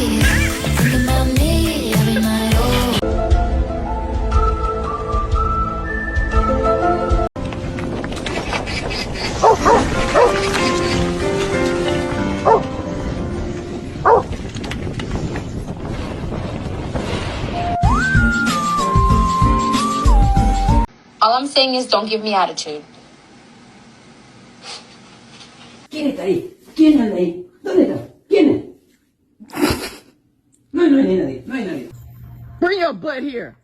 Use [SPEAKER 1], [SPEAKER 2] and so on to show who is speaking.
[SPEAKER 1] Think about me every night. Oh.
[SPEAKER 2] All I'm saying is don't give me attitude.
[SPEAKER 3] ¿Quién está ahí? ¿Quién anda ahí? ¿Dónde está? ¿Quién es? No, no hay nadie, no hay nadie.
[SPEAKER 4] Bring your butt here.